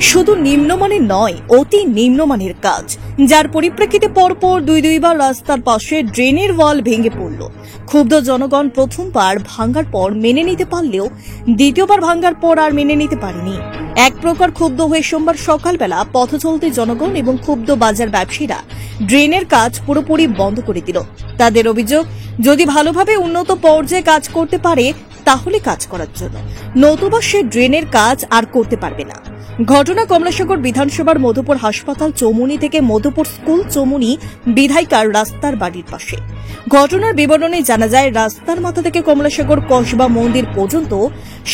শুধু নিম্নমানের নয়, অতি নিম্নমানের কাজ, যার পরিপ্রেক্ষিতে পরপর দুইবার রাস্তার পাশে ড্রেনের ওয়াল ভেঙে পড়ল। ক্ষুব্ধ জনগণ প্রথমবার ভাঙার পর মেনে নিতে পারলেও দ্বিতীয়বার ভাঙার পর আর মেনে নিতে পারেনি। এক প্রকার ক্ষুব্ধ হয়ে সোমবার সকালবেলা পথ চলতি জনগণ এবং ক্ষুব্ধ বাজার ব্যবসায়ীরা ড্রেনের কাজ পুরোপুরি বন্ধ করে দিল। তাদের অভিযোগ, যদি ভালোভাবে উন্নত পর্যায়ে কাজ করতে পারে তাহলে কাজ করার জন্য, নতুবা সে ড্রেনের কাজ আর করতে পারবে না। ঘটনা কমলাসাগর বিধানসভার মধুপুর হাসপাতাল চৌমুনি থেকে মধুপুর স্কুল চৌমুনি বিধায়িকার রাস্তার বাড়ির পাশে। ঘটনার বিবরণে জানা যায়, রাস্তার মাথা থেকে কমলাসাগর কসবা মন্দির পর্যন্ত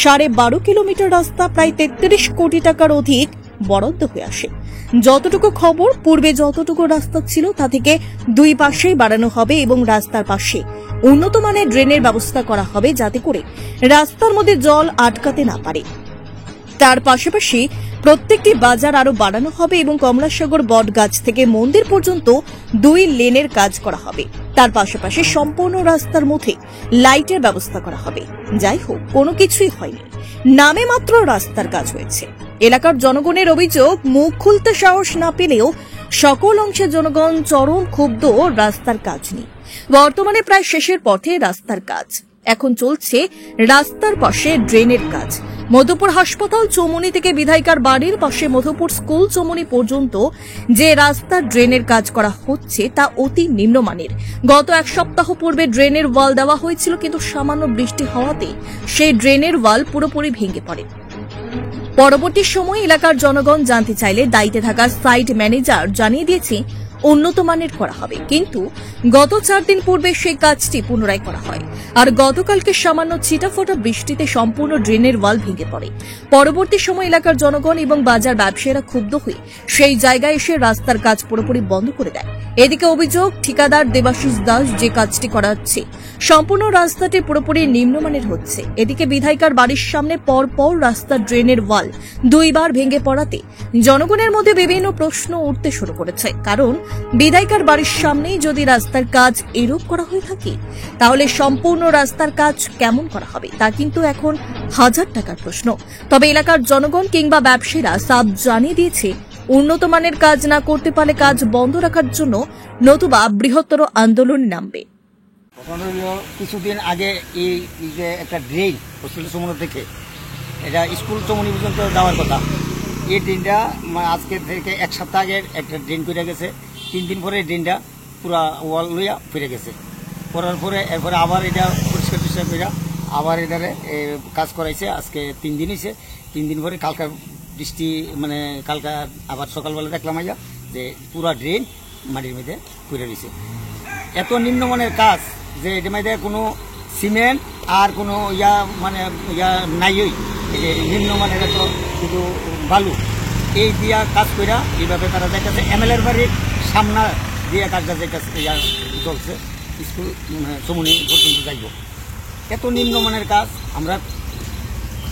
12.5 কিলোমিটার রাস্তা প্রায় 33 কোটি টাকার অধিক বরাদ্দ হয়ে আসে। যতটুকু খবর, পূর্বে যতটুকু রাস্তা ছিল তা থেকে দুই পাশেই বাড়ানো হবে এবং রাস্তার পাশে উন্নত মানের ড্রেনের ব্যবস্থা করা হবে, যাতে করে রাস্তার মধ্যে জল আটকাতে না পারে। তার পাশাপাশি প্রত্যেকটি বাজার আরো বাড়ানো হবে এবং কমলাসাগর বটগাছ থেকে মন্দির পর্যন্ত 2 লেনের কাজ করা হবে। তার পাশাপাশি সম্পূর্ণ রাস্তার মধ্যে লাইটের ব্যবস্থা করা হবে। যাই হোক, কোনো কিছুই হয়নি, নামে মাত্র রাস্তার কাজ হয়েছে। এলাকার জনগণের অভিযোগ, মুখ খুলতে সাহস না পেলেও সকল অংশের জনগণ চরম ক্ষুব্ধ রাস্তার কাজ নিয়ে। বর্তমানে প্রায় শেষের পথে রাস্তার কাজ, এখন চলছে রাস্তার পাশে ড্রেনের কাজ। মধুপুর হাসপাতাল চৌমুনি থেকে বিধায়িকার বাড়ির পাশে মধুপুর স্কুল চৌমুনি পর্যন্ত যে রাস্তার ড্রেনের কাজ করা হচ্ছে তা অতি নিম্নমানের। গত এক সপ্তাহ পূর্বে ড্রেনের ওয়াল দেওয়া হয়েছিল, কিন্তু সামান্য বৃষ্টি হওয়াতে সেই ড্রেনের ওয়াল পুরোপুরি ভেঙে পড়ে। পরবর্তী সময়ে এলাকার জনগণ জানতে চাইলে দায়িত্বে থাকা সাইট ম্যানেজার জানিয়ে দিয়েছে উন্নত মানের করা হবে, কিন্তু গত 4 দিন পূর্বে সেই কাজটি পুনরায় করা হয়। আর গতকালকে সামান্য ছিটাফোঁটা বৃষ্টিতে সম্পূর্ণ ড্রেনের ওয়াল ভেঙে পড়ে। পরবর্তী সময় এলাকার জনগণ এবং বাজার ব্যবসায়ীরা ক্ষুব্ধ হয়ে সেই জায়গায় এসে রাস্তার কাজ পুরোপুরি বন্ধ করে দেয়। এদিকে অভিযোগ, ঠিকাদার দেবাশিস দাস যে কাজটি করাচ্ছে সম্পূর্ণ রাস্তাটি পুরোপুরি নিম্নমানের হচ্ছে। এদিকে বিধায়িকার বাড়ির সামনে পরপর রাস্তার ড্রেনের ওয়াল 2 বার ভেঙে পড়াতে জনগণের মধ্যে বিভিন্ন প্রশ্ন উঠতে শুরু করেছে। কারণ বিধায়িকার বাড়ির সামনেই যদি রাস্তার কাজ এরূপ করা হয়ে থাকে, তাহলে সম্পূর্ণ রাস্তার কাজ কেমন করা হবে তা কিন্তু এখন 1000 টাকার প্রশ্ন। তবে এলাকার জনগণ কিংবা ব্যবসায়ীরা সাফ জানিয়ে দিয়েছে, উন্নত মানের কাজ না করতে পারলে কাজ বন্ধ রাখার জন্য নতুবা বৃহত্তর আন্দোলনে নামবে। কিছুদিন আগে এই যে একটা ড্রেন হসপিটাল চৌমুনি থেকে এটা স্কুল চৌমুনি পর্যন্ত যাওয়ার কথা, এই ড্রেনটা আজকে থেকে 1 সপ্তাহ আগে একটা ড্রেন করে গেছে। 3 দিন পরে ড্রেনটা পুরা ওয়াল লইয়া ফিরে গেছে। করার পরে এরপরে আবার এটা পরিষ্কার করে আবার এটারে কাজ করাইছে। আজকে 3 দিন হয়েছে। 3 দিন পরে কালকা বৃষ্টি, মানে কালকা আবার সকালবেলা দেখলাম আইয়া যে পুরা ড্রেন মাটির মধ্যে পড়ে রয়েছে। এত নিম্নমানের কাজ যে এটা মধ্যে কোনো সিমেন্ট আর কোনো নাই, নিম্নমানের এত শুধু বালু এই দিয়া কাজ কইরা এইভাবে তারা দেখতেছে। এমএলএর বাড়ির সামনা দিয়ে কাজটা চলছে, স্কুল চৌমুনি পর্যন্ত যাইব। এত নিম্নমানের কাজ, আমরা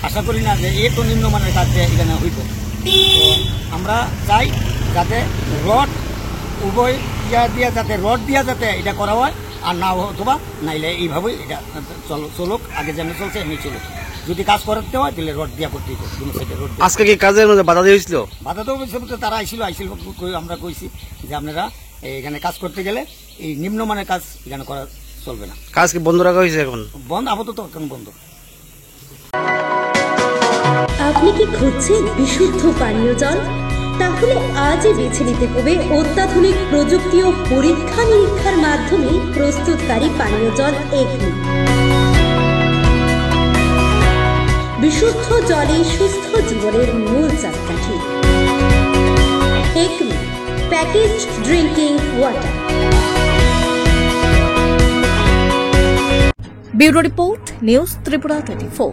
আশা করি না যে এত নিম্নমানের কাজ এখানে হইত। তো আমরা চাই যাতে রড উভয় যাতে রড দিয়া যাতে এটা করা হয়, আর না অথবা নাইলে এইভাবেই এটা চলুক, আগে যেমন চলছে এমনি চলুক। যদি কাজ করতে হয় তাহলে রড দিয়া করতে হবে। আজকে কি কাজের মধ্যে বাধা দিয়েছিল? বাধা তো তারা আইছিল আমরা কইছি যে আপনারা এখানে কাজ করতে গেলে এই নিম্নমানের কাজ এখানে করা চলবে না। কাজ কি বন্ধ রাখা হয়েছে? এখন বন্ধ, আপাতত এখন বন্ধ। আপনি কি খুঁজছেন বিশুদ্ধ পানীয় জল? তাহলে আজই বেছে নিতে হবে অত্যাধুনিক প্রযুক্তি ও পরীক্ষা নিরীক্ষার মাধ্যমে প্রস্তুতকারী পানীয় জল একমি। বিশুদ্ধ জলে সুস্থ জীবনের মূল চাকাঠি। Acme packaged drinking water. Bureau report, news Tripura 24।